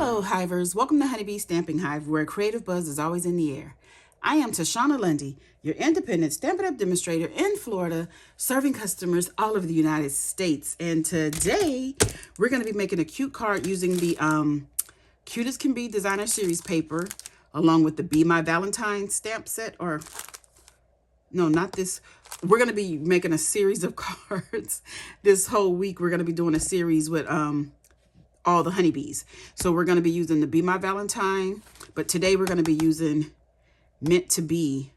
Hello, Hivers. Welcome to Honeybee Stamping Hive, where creative buzz is always in the air. I am Tashana Lundy, your independent Stampin' Up! Demonstrator in Florida, serving customers all over the United States. And today, we're going to be making a cute card using the Cute as Can Be Designer Series paper, along with the Be My Valentine stamp set, or no, not this. We're going to be making a series of cards. This whole week, we're going to be doing a series with all the honeybees. So we're going to be using the Be My Valentine, but today we're going to be using Meant to Be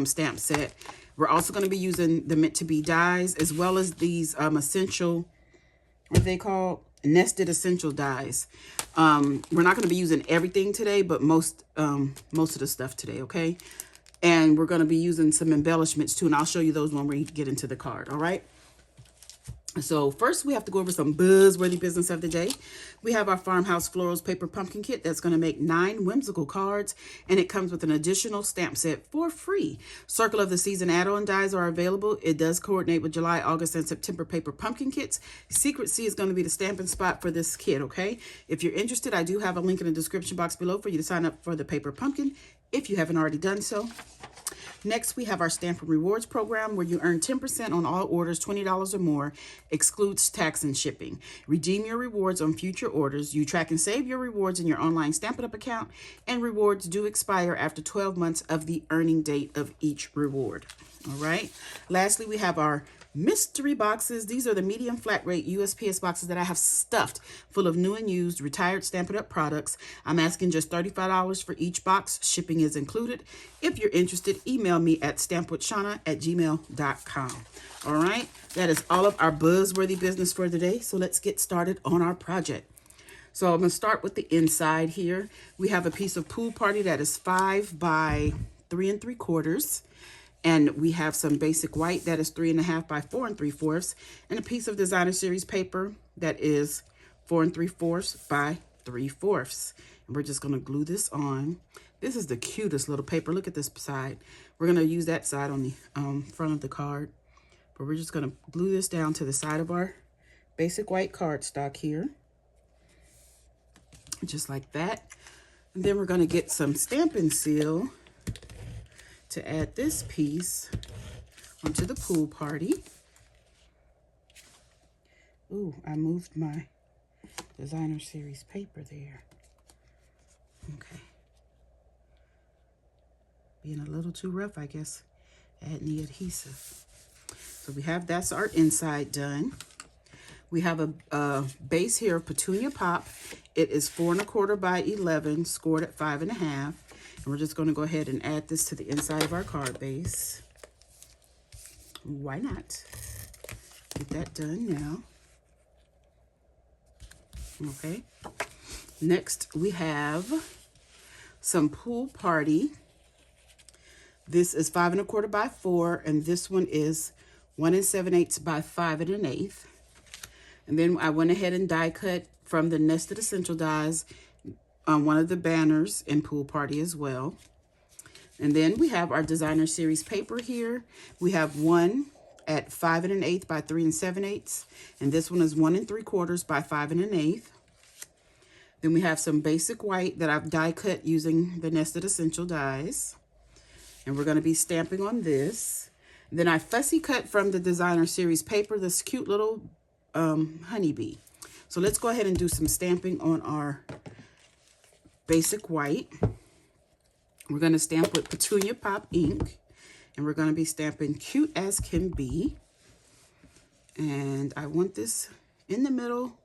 stamp set. We're also going to be using the Meant to Be dies, as well as these essential, what they call nested essential dies. We're not going to be using everything today, but most of the stuff today, okay? And we're going to be using some embellishments too, and I'll show you those when we get into the card, all right? So first we have to go over some buzzworthy business of the day. We have our Farmhouse Florals Paper Pumpkin Kit that's going to make 9 whimsical cards, and it comes with an additional stamp set for free. Circle of the Season add-on dies are available. It does coordinate with July, August, and September Paper Pumpkin Kits. Secret C is going to be the stamping spot for this kit, okay? If you're interested, I do have a link in the description box below for you to sign up for the Paper Pumpkin if you haven't already done so. Next, we have our Stampin' Rewards program where you earn 10% on all orders $20 or more, excludes tax and shipping. Redeem your rewards on future orders. You track and save your rewards in your online Stampin' Up! Account, and rewards do expire after 12 months of the earning date of each reward. All right. Lastly, we have our mystery boxes. These are the medium flat rate USPS boxes that I have stuffed full of new and used retired Stampin' Up! Products. I'm asking just $35 for each box. Shipping is included. If you're interested, email me at stampwithshana@gmail.com. All right, that is all of our buzzworthy business for today. So let's get started on our project. So I'm going to start with the inside here. We have a piece of Pool Party that is 5 by 3 3/4. And we have some basic white that is 3.5 by 4 3/4, and a piece of Designer Series paper that is 4 3/4 by 3/4. And we're just going to glue this on. This is the cutest little paper. Look at this side. We're going to use that side on the front of the card. But we're just going to glue this down to the side of our basic white cardstock here. Just like that. And then we're going to get some Stampin' Seal to add this piece onto the Pool Party. Ooh, I moved my Designer Series paper there. Okay. Being a little too rough, I guess, adding the adhesive. So we have, that's our inside done. We have a base here of Petunia Pop. It is 4 1/4 by 11, scored at 5.5. And we're just going to go ahead and add this to the inside of our card base. Why not? Get that done now. Okay. Next, we have some Pool Party. This is 5 1/4 by 4, and this one is 1 7/8 by 5 1/8. And then I went ahead and die cut from the Nested Essential dies on one of the banners in Pool Party as well. And then we have our Designer Series paper here. We have one at 5 1/8 by 3 7/8, and this one is 1 3/4 by 5 1/8. Then we have some basic white that I've die cut using the Nested Essential dies, and we're going to be stamping on this. Then I fussy cut from the Designer Series paper this cute little honeybee. So let's go ahead and do some stamping on our basic white. We're going to stamp with Petunia Pop ink, and we're going to be stamping Cute as Can Be. And I want this in the middle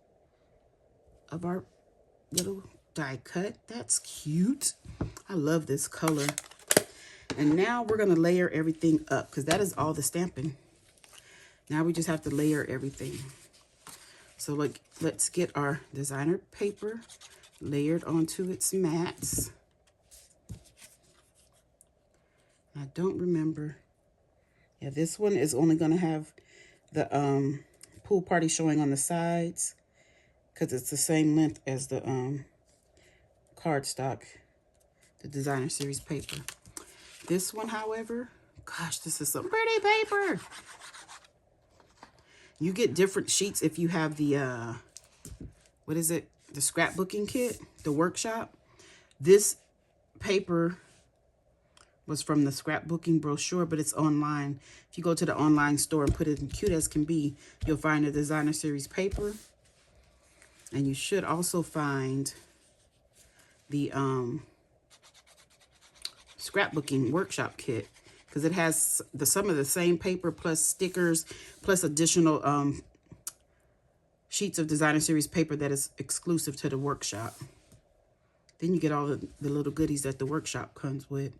of our little die cut. That's cute. I love this color. And now we're going to layer everything up, because that is all the stamping. Now we just have to layer everything. So let's get our designer paper layered onto its mats. I don't remember. Yeah, this one is only going to have the Pool Party showing on the sides, because it's the same length as the cardstock, the Designer Series paper. This one, however, gosh, this is some pretty paper. You get different sheets if you have the, what is it? the scrapbooking kit, the workshop. This paper was from the scrapbooking brochure, but it's online. If you go to the online store and put it in Cute as Can Be, you'll find the designer series paper. And you should also find the scrapbooking workshop kit, because it has some of the same paper plus stickers plus additional sheets of designer series paper that is exclusive to the workshop. Then you get all the little goodies that the workshop comes with,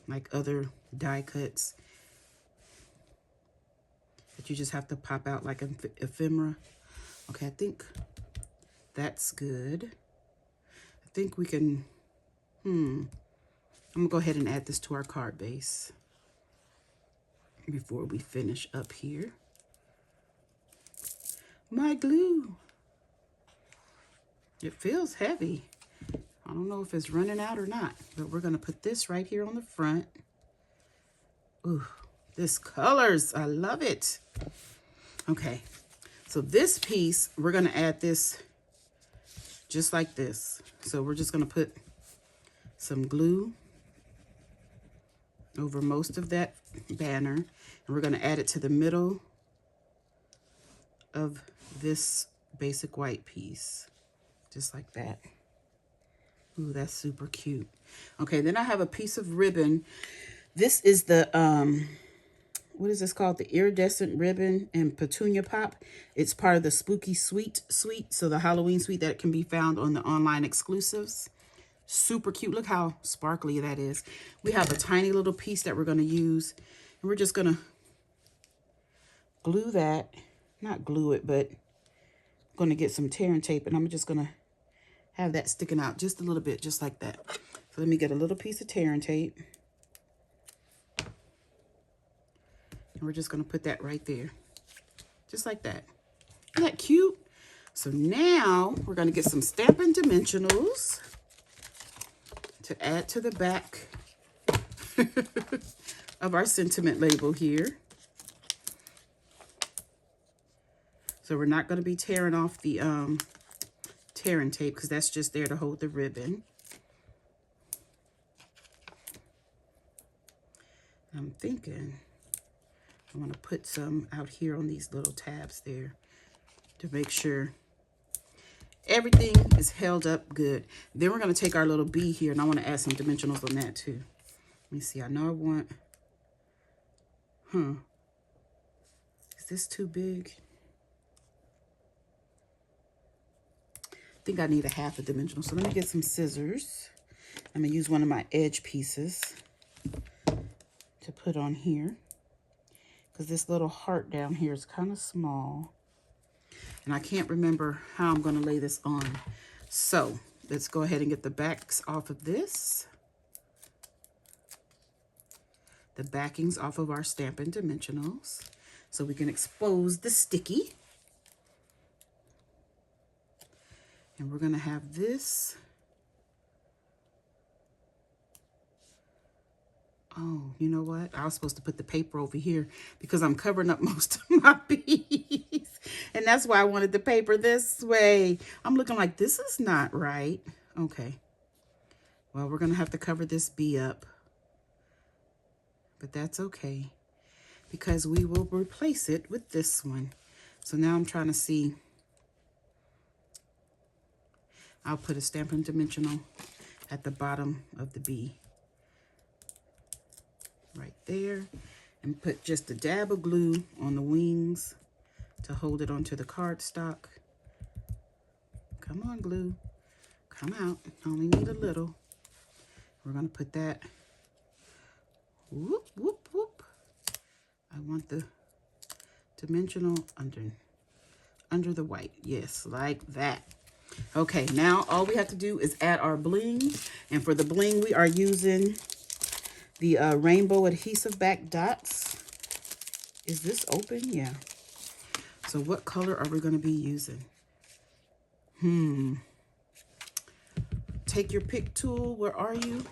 like other die cuts that you just have to pop out like an ephemera. Okay, I think that's good. I think we can, I'm gonna go ahead and add this to our card base before we finish up here. My glue. It feels heavy. I don't know if it's running out or not, but we're gonna put this right here on the front. Ooh, this colors, I love it. Okay, so this piece, we're gonna add this just like this. So we're just gonna put some glue over most of that banner, and we're gonna add it to the middle of this basic white piece, just like that. Ooh, that's super cute. Okay, then I have a piece of ribbon. This is the, what is this called? The iridescent ribbon and petunia pop. It's part of the spooky suite, so the Halloween suite that can be found on the online exclusives. Super cute. Look how sparkly that is. We have a tiny little piece that we're going to use, and we're just going to glue that. Not glue it, but I'm going to get some tear and tape, and I'm just going to have that sticking out just a little bit, just like that. So let me get a little piece of tear and tape. And we're just going to put that right there, just like that. Isn't that cute? So now we're going to get some Stampin' Dimensionals to add to the back of our sentiment label here. So we're not going to be tearing off the tear and tape, because that's just there to hold the ribbon. I'm thinking I want to put some out here on these little tabs there to make sure everything is held up good. Then we're going to take our little bee here, and I want to add some dimensionals on that too. Let me see. I know I want, is this too big? I think I need a half a dimensional. So let me get some scissors. I'm going to use one of my edge pieces to put on here, because this little heart down here is kind of small. And I can't remember how I'm going to lay this on. So let's go ahead and get the backs off of this. The backings off of our Stampin' Dimensionals, so we can expose the sticky. And we're going to have this. Oh, you know what? I was supposed to put the paper over here because I'm covering up most of my bees. And that's why I wanted the paper this way. I'm looking like this is not right. Okay. Well, we're going to have to cover this bee up. But that's okay, because we will replace it with this one. So now I'm trying to see. I'll put a Stampin' Dimensional at the bottom of the bee. Right there. And put just a dab of glue on the wings to hold it onto the cardstock. Come on, glue. Come out. Only need a little. We're going to put that. Whoop, whoop, whoop. I want the dimensional under the white. Yes, like that. Okay, now all we have to do is add our bling. And for the bling, we are using the rainbow adhesive-backed dots. Is this open? Yeah. So what color are we going to be using? Take your pick tool. Where are you?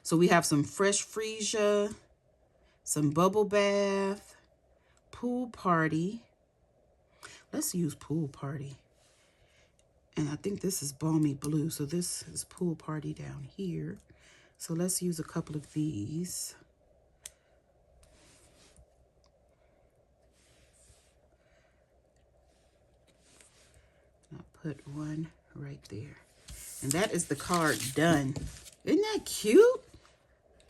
So we have some Fresh Freesia, some Bubble Bath, Pool Party. Let's use Pool Party. And I think this is balmy blue. So this is pool party down here. So let's use a couple of these. I'll put one right there. And that is the card done. Isn't that cute?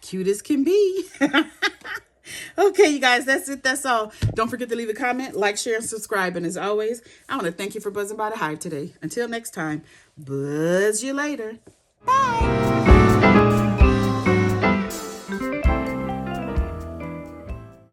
Cute as can be. Okay, you guys, that's it. That's all. Don't forget to leave a comment, like, share, and subscribe. And as always, I want to thank you for buzzing by the hive today. Until next time, buzz you later. Bye.